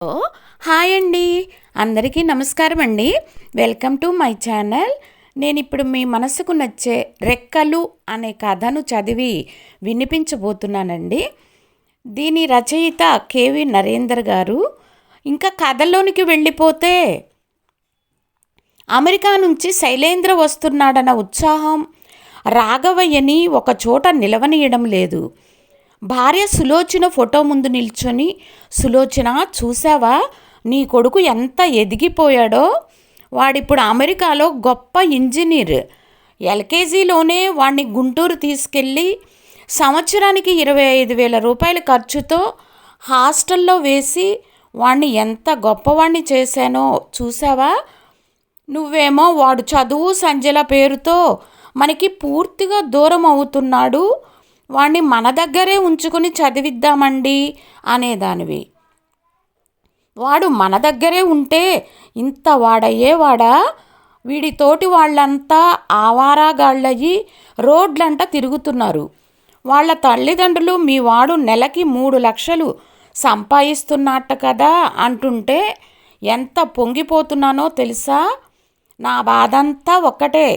ఓ hi అండి. అందరికీ నమస్కారం అండి. Welcome to my channel. నేను ఇప్పుడు మీ మనసుకు నచ్చే రెక్కలు అనే కథను చదివి వినిపించబోతున్నానండి. దీని రచయిత కేవి నరేందర్ గారు. ఇంకా కథలోనికి వెళ్ళిపోతే అమెరికా నుంచి శైలేంద్ర వస్తున్నాడన్న ఉత్సాహం రాఘవయ్యని ఒక చోట నిలవనీయడం లేదు. భార్య సులోచన ఫోటో ముందు నిల్చొని, సులోచన చూసావా, నీ కొడుకు ఎంత ఎదిగిపోయాడో, వాడిప్పుడు అమెరికాలో గొప్ప ఇంజనీర్. ఎల్కేజీలోనే వాడిని గుంటూరు తీసుకెళ్ళి సంవత్సరానికి 25,000 రూపాయల ఖర్చుతో హాస్టల్లో వేసి వాడిని ఎంత గొప్పవాణ్ణి చేశానో చూసావా. నువ్వేమో వాడు చదువు సంజల పేరుతో మనకి పూర్తిగా దూరం అవుతున్నాడు, వాణ్ణి మన దగ్గరే ఉంచుకొని చదివిద్దామండి అనేదానివి. వాడు మన దగ్గరే ఉంటే ఇంత వాడయ్యేవాడా? వీడితోటి వాళ్ళంతా ఆవారాగాళ్ళయ్యి రోడ్లంట తిరుగుతున్నారు. వాళ్ళ తల్లిదండ్రులు మీ వాడు నెలకి 3 లక్షలు సంపాదిస్తున్నట్ట కదా అంటుంటే ఎంత పొంగిపోతున్నానో తెలుసా. నా బాధంతా ఒక్కటే,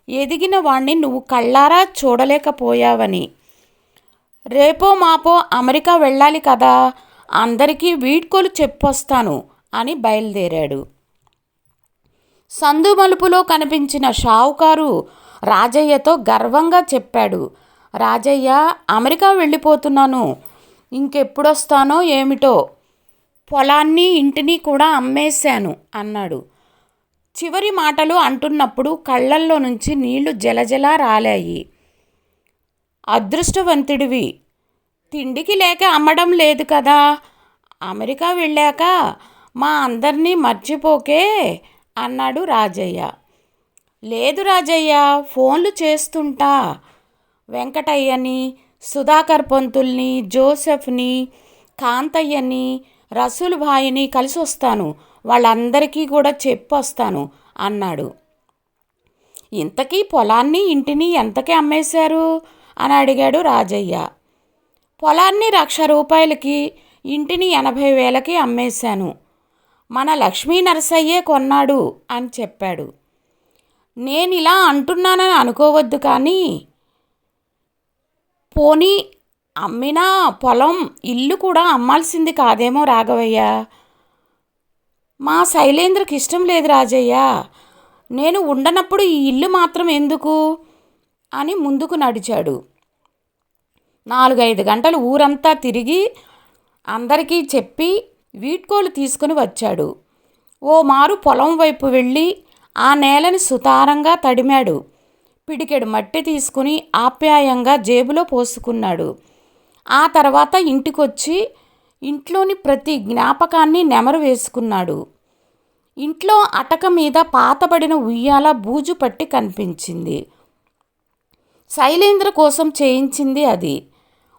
ఎదిగిన వాణ్ణి నువ్వు కళ్ళారా చూడలేకపోయావని. రేపో మాపో అమెరికా వెళ్ళాలి కదా, అందరికీ వీడ్కోలు చెప్పొస్తాను అని బయలుదేరాడు. సందు మలుపులో కనిపించిన షావుకారు రాజయ్యతో గర్వంగా చెప్పాడు. రాజయ్య, అమెరికా వెళ్ళిపోతున్నాను, ఇంకెప్పుడొస్తానో ఏమిటో, పొలాన్ని ఇంటిని కూడా అమ్మేశాను అన్నాడు. చివరి మాటలు అంటున్నప్పుడు కళ్ళల్లో నుంచి నీళ్లు జలజలా రాలాయి. అదృష్టవంతుడివి, తిండికి లేక అమ్మడం లేదు కదా, అమెరికా వెళ్ళాక మా అందరినీ మర్చిపోకే అన్నాడు రాజయ్య. లేదు రాజయ్య, ఫోన్లు చేస్తుంటా, వెంకటయ్యని, సుధాకర్ పంతుల్ని, జోసెఫ్ని, కాంతయ్యని, రసూల్ భాయిని కలిసి వస్తాను, వాళ్ళందరికీ కూడా చెప్పొస్తాను అన్నాడు. ఇంతకీ పొలాన్ని ఇంటిని ఎంతకీ అమ్మేశారు అని అడిగాడు రాజయ్య. పొలాన్ని 1,00,000 రూపాయలకి, ఇంటిని 80,000కి అమ్మేశాను. మన లక్ష్మీ నరసయ్యే కొన్నాడు అని చెప్పాడు. నేనిలా అంటున్నానని అనుకోవద్దు, కానీ పోనీ అమ్మినా పొలం ఇల్లు కూడా అమ్మాల్సింది కాదేమో రాఘవయ్య. మా శైలేంద్రకి ఇష్టం లేదు రాజయ్య, నేను ఉండనప్పుడు ఈ ఇల్లు మాత్రం ఎందుకు అని ముందుకు నడిచాడు. 4-5 గంటలు ఊరంతా తిరిగి అందరికీ చెప్పి వీడ్కోలు తీసుకుని వచ్చాడు. ఓ మారు పొలం వైపు వెళ్ళి ఆ నేలని సుతారంగా తడిమాడు. పిడికెడు మట్టి తీసుకుని ఆప్యాయంగా జేబులో పోసుకున్నాడు. ఆ తర్వాత ఇంటికొచ్చి ఇంట్లోని ప్రతి జ్ఞాపకాన్ని నెమరు వేసుకున్నాడు. ఇంట్లో అటక మీద పాతబడిన ఉయ్యాల బూజు పట్టి కనిపించింది. శైలేంద్ర కోసం చేయించింది అది.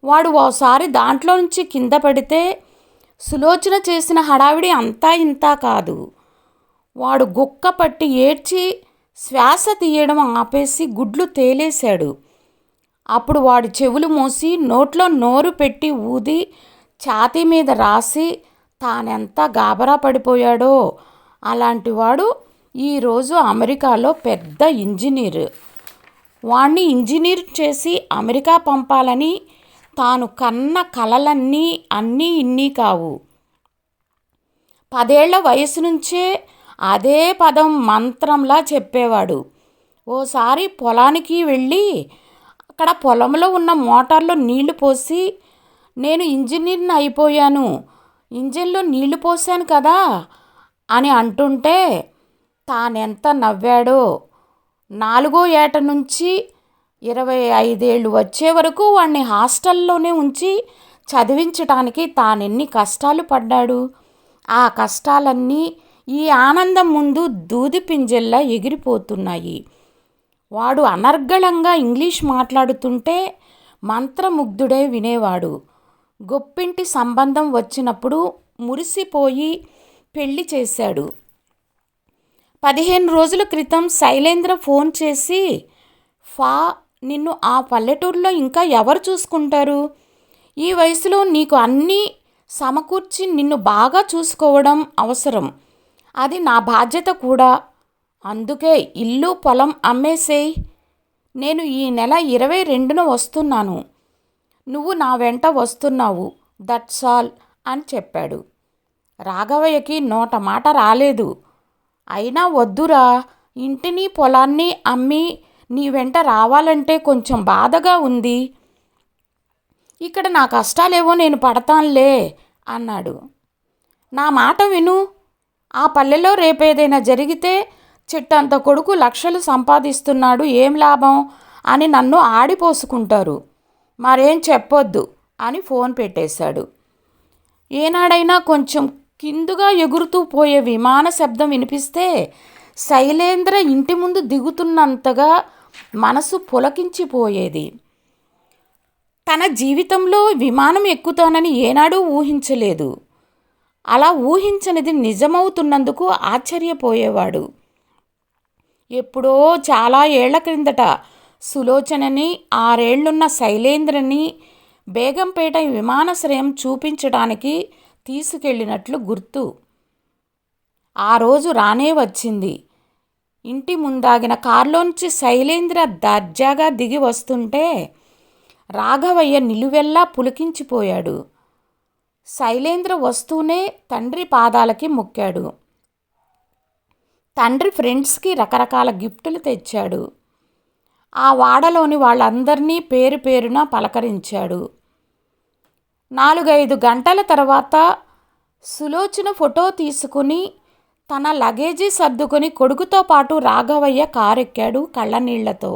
వాడు ఓసారి దాంట్లో నుంచి కింద పడితే సులోచన చేసిన హడావిడి అంతా ఇంతా కాదు. వాడు గుక్క పట్టి ఏడ్చి శ్వాస తీయడం ఆపేసి గుడ్లు తేలేశాడు. అప్పుడు వాడి చెవులు మూసి నోట్లో నోరు పెట్టి ఊది ఛాతీ మీద రాసి తానెంత గాబరా పడిపోయాడో. అలాంటివాడు ఈరోజు అమెరికాలో పెద్ద ఇంజనీర్. వాణ్ణి ఇంజనీర్ చేసి అమెరికా పంపాలని తాను కన్న కలలన్నీ అన్నీ ఇన్నీ కావు. 10 ఏళ్ల వయసు నుంచే అదే పదం మంత్రంలా చెప్పేవాడు. ఓసారి పొలానికి వెళ్ళి అక్కడ పొలంలో ఉన్న మోటార్లో నీళ్లు పోసి, నేను ఇంజనీర్ని అయిపోయాను, ఇంజన్లో నీళ్లు పోసాను కదా అని అంటుంటే తానెంత నవ్వాడో. 4వ ఏట నుంచి 25 ఏళ్ళు వచ్చే వరకు వాణ్ణి హాస్టల్లోనే ఉంచి చదివించటానికి తానెన్ని కష్టాలు పడ్డాడు. ఆ కష్టాలన్నీ ఈ ఆనందం ముందు దూది పింజల్లా ఎగిరిపోతున్నాయి. వాడు అనర్గళంగా ఇంగ్లీష్ మాట్లాడుతుంటే మంత్రముగ్ధుడై వినేవాడు. గొప్పింటి సంబంధం వచ్చినప్పుడు మురిసిపోయి పెళ్లి చేశాడు. 15 రోజుల క్రితం శైలేంద్ర ఫోన్ చేసి, నిన్ను ఆ పల్లెటూరులో ఇంకా ఎవరు చూసుకుంటారు, ఈ వయసులో నీకు అన్నీ సమకూర్చి నిన్ను బాగా చూసుకోవడం అవసరం. అది నా బాధ్యత కూడా. అందుకే ఇల్లు పొలం అమ్మేసేయ్. నేను ఈ నెల 22న వస్తున్నాను. నువ్వు నా వెంట వస్తున్నావు. దట్స్ ఆల్ అని చెప్పాడు. రాఘవయ్యకి నోట మాట రాలేదు. అయినా వద్దురా, ఇంటిని పొలాన్ని అమ్మి నీ వెంట రావాలంటే కొంచెం బాధగా ఉంది. ఇక్కడ నా కష్టాలేవో నేను పడతానులే అన్నాడు. నా మాట విను. ఆ పల్లెలో రేపేదైనా జరిగితే చిట్టంత కొడుకు లక్షలు సంపాదిస్తున్నాడు, ఏం లాభం అని నన్ను ఆడిపోసుకుంటారు. మరేం చెప్పొద్దు అని ఫోన్ పెట్టేశాడు. ఏనాడైనా కొంచెం కిందుగా ఎగురుతూ పోయే విమాన శబ్దం వినిపిస్తే శైలేంద్ర ఇంటి ముందు దిగుతున్నంతగా మనసు పులకించిపోయేది. తన జీవితంలో విమానం ఎక్కుతానని ఏనాడూ ఊహించలేదు. అలా ఊహించనిది నిజమవుతున్నందుకు ఆశ్చర్యపోయేవాడు. ఎప్పుడో చాలా ఏళ్ల క్రిందట సులోచనని, 6 ఏళ్లున్న శైలేంద్రని బేగంపేట విమానాశ్రయం చూపించడానికి తీసుకెళ్ళినట్లు గుర్తు. ఆ రోజు రానే వచ్చింది. ఇంటి ముందాగిన కారులోంచి శైలేంద్ర దర్జాగా దిగి వస్తుంటే రాఘవయ్య నిలువెల్లా పులికించిపోయాడు. శైలేంద్ర వస్తూనే తండ్రి పాదాలకి మొక్కాడు. తండ్రి ఫ్రెండ్స్కి రకరకాల గిఫ్టులు తెచ్చాడు. ఆ వాడలోని వాళ్ళందరినీ పేరు పేరున పలకరించాడు. 4-5 గంటల తర్వాత సులోచన ఫోటో తీసుకుని తన లగేజీ సర్దుకొని కొడుకుతో పాటు రాఘవయ్య కారెక్కాడు కళ్ళనీళ్లతో.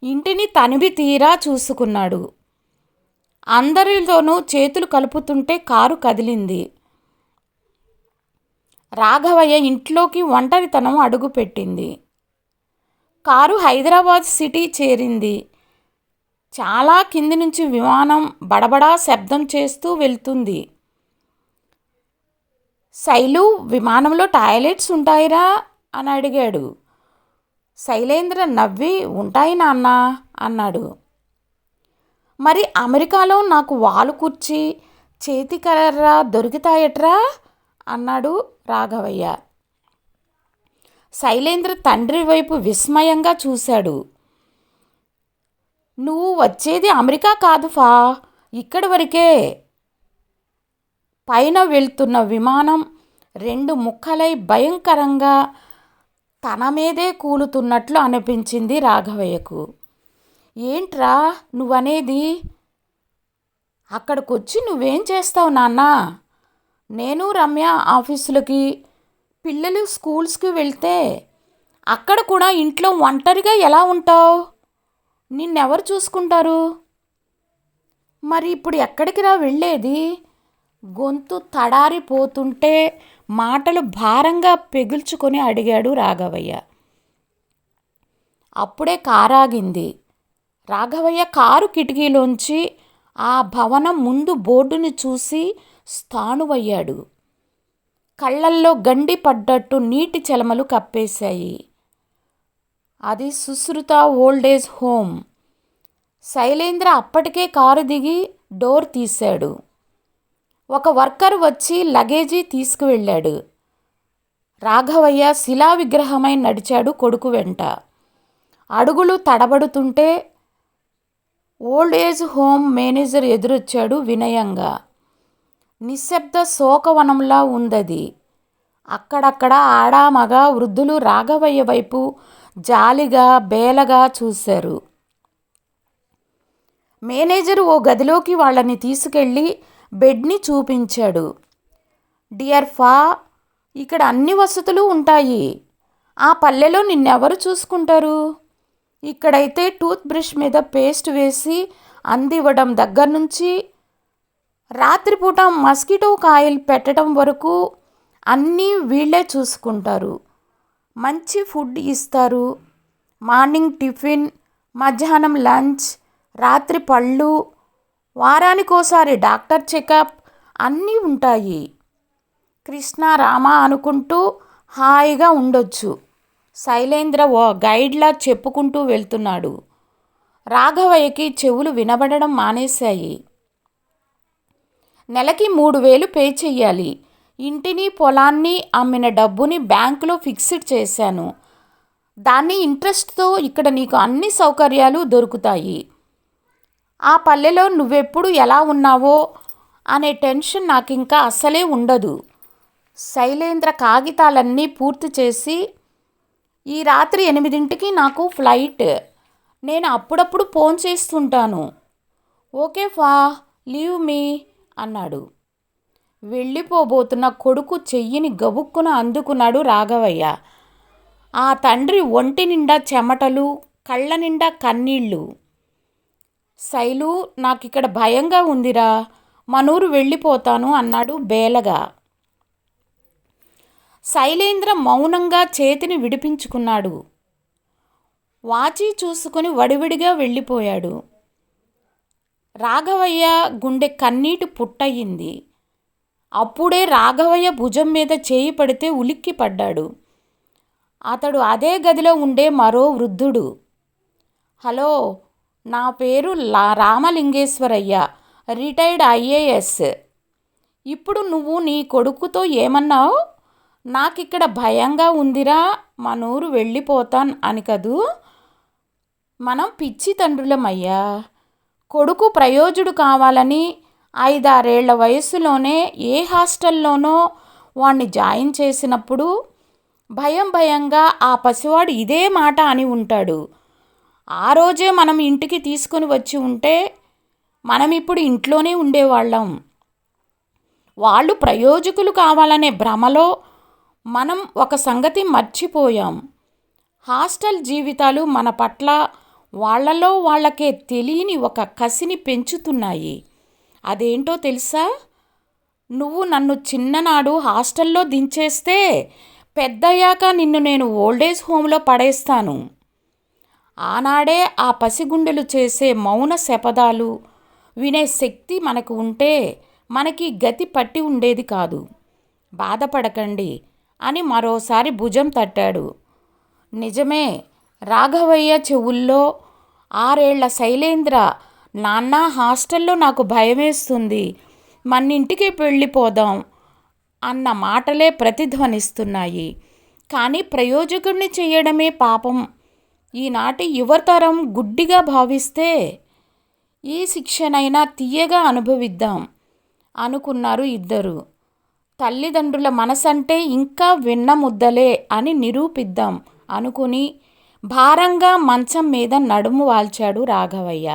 ఇంటిని తనివి తీరా చూసుకున్నాడు. అందరితోనూ చేతులు కలుపుతుంటే కారు కదిలింది. రాఘవయ్య ఇంట్లోకి ఒంటరితనం అడుగుపెట్టింది. కారు హైదరాబాద్ సిటీ చేరింది. చాలా కింది నుంచి విమానం బడబడా శబ్దం చేస్తూ వెళ్తుంది. శైలు, విమానంలో టాయిలెట్స్ ఉంటాయిరా అని అడిగాడు. శైలేంద్ర నవ్వి, ఉంటాయి నాన్న అన్నాడు. మరి అమెరికాలో నాకు వాలు కుర్చీ, చేతికర్ర దొరుకుతాయట్రా అన్నాడు రాఘవయ్య. శైలేంద్ర తండ్రి వైపు విస్మయంగా చూశాడు. నువ్వు వచ్చేది అమెరికా కాదుఫా, ఇక్కడి వరకే. పైన వెళ్తున్న విమానం 2 ముక్కలై భయంకరంగా తన మీదే కూలుతున్నట్లు అనిపించింది రాఘవయ్యకు. ఏంట్రా నువ్వనేది? అక్కడికొచ్చి నువ్వేం చేస్తావు నాన్న? నేను రమ్య ఆఫీసులకి, పిల్లలు స్కూల్స్కి వెళ్తే అక్కడ కూడా ఇంట్లో ఒంటరిగా ఎలా ఉంటావు? నిన్నెవరు చూసుకుంటారు? మరి ఇప్పుడు ఎక్కడికి రా వెళ్ళేది? గొంతు తడారిపోతుంటే మాటలు భారంగా పెగుల్చుకొని అడిగాడు రాఘవయ్య. అప్పుడే కారాగింది. రాఘవయ్య కారు కిటికీలోంచి ఆ భవనం ముందు బోర్డుని చూసి స్థాణువయ్యాడు. కళ్ళల్లో గండి పడ్డట్టు నీటి చెలమలు కప్పేశాయి. అది సుశ్రుత ఓల్డేజ్ హోమ్. శైలేంద్ర అప్పటికే కారు దిగి డోర్ తీశాడు. ఒక వర్కర్ వచ్చి లగేజీ తీసుకువెళ్ళాడు. రాఘవయ్య శిలా విగ్రహమై నడిచాడు కొడుకు వెంట. అడుగులు తడబడుతుంటే ఓల్డ్ ఏజ్ హోమ్ మేనేజర్ ఎదురొచ్చాడు వినయంగా. నిశ్శబ్ద శోకవనంలా ఉందది. అక్కడక్కడ ఆడామగ వృద్ధులు రాఘవయ్య వైపు జాలిగా బేలగా చూశారు. మేనేజరు ఓ గదిలోకి వాళ్ళని తీసుకెళ్ళి బెడ్ని చూపించాడు. డియర్ ఫా, ఇక్కడ అన్ని వసతులు ఉంటాయి. ఆ పల్లెలో నిన్నెవరు చూసుకుంటారు? ఇక్కడైతే టూత్ బ్రష్ మీద పేస్ట్ వేసి అందివ్వడం దగ్గర నుంచి రాత్రిపూట మస్కిటో కాయిల్ పెట్టడం వరకు అన్నీ వీళ్ళే చూసుకుంటారు. మంచి ఫుడ్ ఇస్తారు. మార్నింగ్ టిఫిన్, మధ్యాహ్నం లంచ్, రాత్రి పళ్ళు, వారానికోసారి డాక్టర్ చెకప్ అన్నీ ఉంటాయి. కృష్ణ రామ అనుకుంటూ హాయిగా ఉండొచ్చు. శైలేంద్ర ఓ గైడ్లా చెప్పుకుంటూ వెళ్తున్నాడు. రాఘవయ్యకి చెవులు వినబడడం మానేశాయి. నెలకి 3,000 పే చెయ్యాలి. ఇంటిని పొలాన్ని అమ్మిన డబ్బుని బ్యాంకులో ఫిక్స్డ్ చేశాను. దాన్ని ఇంట్రెస్ట్తో ఇక్కడ నీకు అన్ని సౌకర్యాలు దొరుకుతాయి. ఆ పల్లెలో నువ్వెప్పుడు ఎలా ఉన్నావో అనే టెన్షన్ నాకింకా అస్సలే ఉండదు. శైలేంద్ర కాగితాలన్నీ పూర్తి చేసి, ఈ రాత్రి 8ంటికి నాకు ఫ్లైట్. నేను అప్పుడప్పుడు ఫోన్ చేస్తుంటాను. ఓకే ఫా, లీవ్ మీ అన్నాడు. వెళ్ళిపోబోతున్న కొడుకు చెయ్యిని గబుక్కున అందుకున్నాడు రాఘవయ్య. ఆ తండ్రి ఒంటి నిండా చెమటలు, కళ్ళ నిండా కన్నీళ్ళు. శైలు, నాకిక్కడ భయంగా ఉందిరా, మనూరు వెళ్ళిపోతాను అన్నాడు బేలగా. శైలేంద్ర మౌనంగా చేతిని విడిపించుకున్నాడు. వాచి చూసుకుని వడివిడిగా వెళ్ళిపోయాడు. రాఘవయ్య గుండె కన్నీటి పుట్టయింది. అప్పుడే రాఘవయ్య భుజం మీద చేయి పడితే ఉలిక్కి పడ్డాడు. అతడు అదే గదిలో ఉండే మరో వృద్ధుడు. హలో, నా పేరు రామలింగేశ్వరయ్య, రిటైర్డ్ IAS. ఇప్పుడు నువ్వు నీ కొడుకుతో ఏమన్నావు? నాకిక్కడ భయంగా ఉందిరా, మనూరు వెళ్ళిపోతాన్ అని కదూ. మనం పిచ్చి తండ్రులమయ్యా. కొడుకు ప్రయోజుడు కావాలని 5-6 ఏళ్ల వయసులోనే ఏ హాస్టల్లోనో వాణ్ణి జాయిన్ చేసినప్పుడు భయంగా ఆ పసివాడు ఇదే మాట అని ఉంటాడు. ఆ రోజే మనం ఇంటికి తీసుకొని వచ్చి ఉంటే మనం ఇప్పుడు ఇంట్లోనే ఉండేవాళ్ళం. వాళ్ళు ప్రయోజకులు కావాలనే భ్రమలో మనం ఒక సంగతి మర్చిపోయాం. హాస్టల్ జీవితాలు మన పట్ల వాళ్ళలో వాళ్ళకే తెలియని ఒక కసిని పెంచుతున్నాయి. అదేంటో తెలుసా? నువ్వు నన్ను చిన్ననాడు హాస్టల్లో దించేస్తే పెద్దయ్యాక నిన్ను నేను ఓల్డేజ్ హోమ్లో పడేస్తాను. ఆనాడే ఆ పసిగుండెలు చేసే మౌన శపథాలు వినే శక్తి మనకు ఉంటే మనకి గతి పట్టి ఉండేది కాదు. బాధపడకండి అని మరోసారి భుజం తట్టాడు. నిజమే, రాఘవయ్య చెవుల్లో 6 ఏళ్ల శైలేంద్ర, నాన్న హాస్టల్లో నాకు భయమేస్తుంది, మనింటికి వెళ్ళిపోదాం అన్న మాటలే ప్రతిధ్వనిస్తున్నాయి. కానీ ప్రయోజకుడిని చేయడమే పాపం ఈనాటి యువతరం గుడ్డిగా భావిస్తే ఈ శిక్షనైనా తీయగా అనుభవిద్దాం అనుకున్నారు ఇద్దరు. తల్లిదండ్రుల మనసంటే ఇంకా వెన్నముద్దలే అని నిరూపిద్దాం అనుకుని భారంగా మంచం మీద నడుము వాల్చాడు రాఘవయ్య.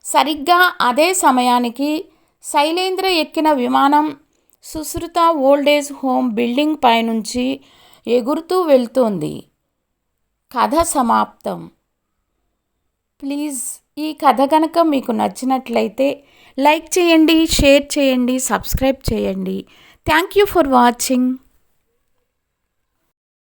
సరిగ్గా అదే సమయానికి శైలేంద్ర ఎక్కిన విమానం సుశ్రుత ఓల్డేజ్ హోమ్ బిల్డింగ్ పైనుంచి ఎగురుతూ వెళ్తోంది. కథ సమాప్తం. ప్లీజ్, ఈ కథ కనుక మీకు నచ్చినట్లయితే లైక్ చేయండి, షేర్ చేయండి, సబ్స్క్రైబ్ చేయండి. Thank you for watching.